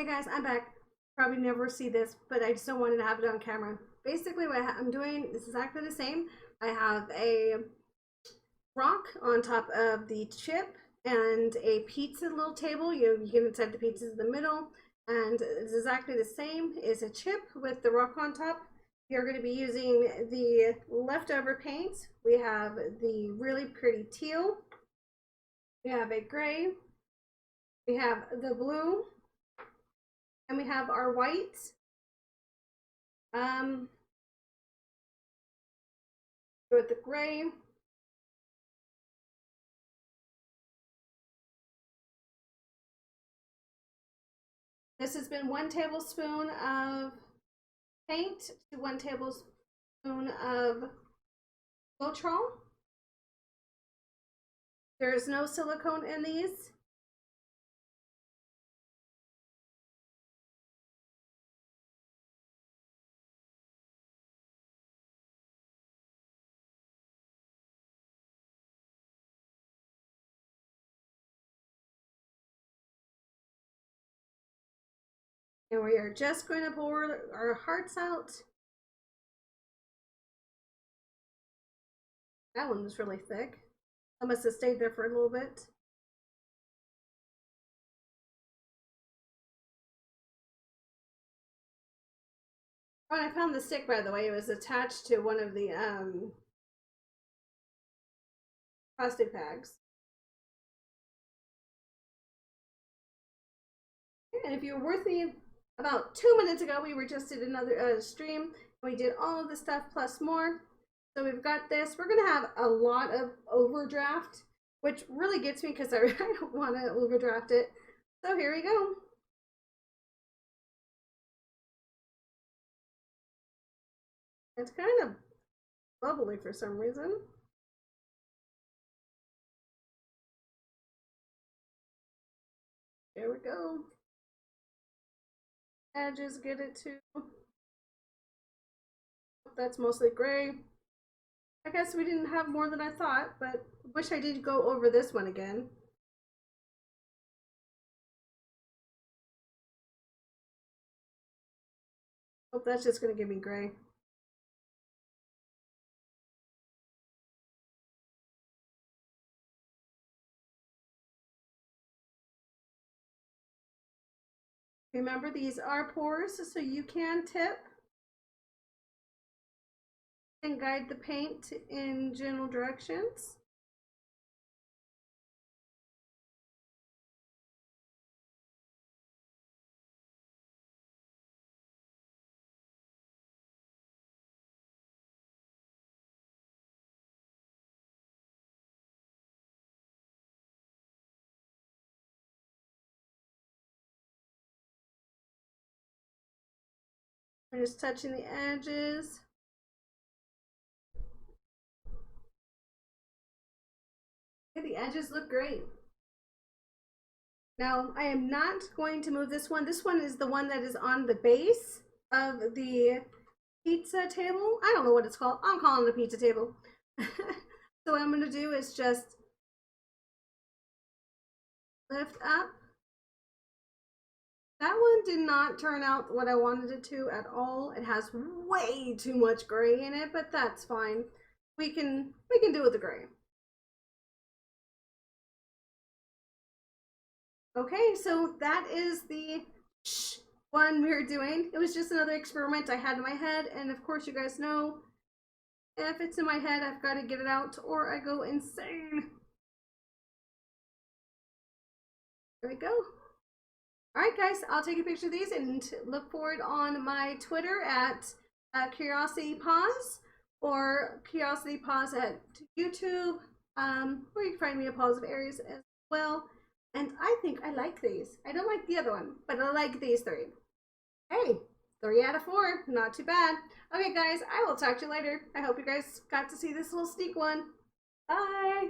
guys, I'm back. Probably never see this, but I just don't want to have it on camera. Basically what I'm doing is exactly the same. I have a rock on top of the chip and a pizza little table. You can set the pizzas in the middle, and it's exactly the same. Is a chip with the rock on top. You're going to be using the leftover paints. We have the really pretty teal. We have a gray. We have the blue. And we have our white. With the gray. This has been 1 tablespoon of paint to 1 tablespoon of Floetrol. There is no silicone in these. And we are just going to pour our hearts out. That one was really thick. I must have stayed there for a little bit. Oh, and I found the stick, by the way. It was attached to one of the plastic bags. And if you were with me about 2 minutes ago, we were just did another stream. We did all of the stuff plus more. So we've got this. We're going to have a lot of overdraft, which really gets me because I don't want to overdraft it. So here we go. It's kind of bubbly for some reason. There we go. Edges get it too. That's mostly gray. I guess we didn't have more than I thought, but wish I did go over this one again. Hope that's just going to give me gray. Remember, these are pours, so you can tip and guide the paint in general directions. I'm just touching the edges. Okay, the edges look great. Now, I am not going to move this one. This one is the one that is on the base of the pizza table. I don't know what it's called. I'm calling it a pizza table. So what I'm going to do is just lift up. That one did not turn out what I wanted it to at all. It has way too much gray in it, but that's fine. We can do with the gray. Okay, so that is the one we were doing. It was just another experiment I had in my head, and of course you guys know, if it's in my head, I've got to get it out or I go insane. There we go. All right, guys, I'll take a picture of these and look for it on my Twitter at Curiosity Paws or Curiosity Paws at YouTube, or you can find me at Paws of Aries as well. And I think I like these. I don't like the other one, but I like these 3. Hey, 3 out of 4, not too bad. Okay, guys, I will talk to you later. I hope you guys got to see this little sneak one. Bye.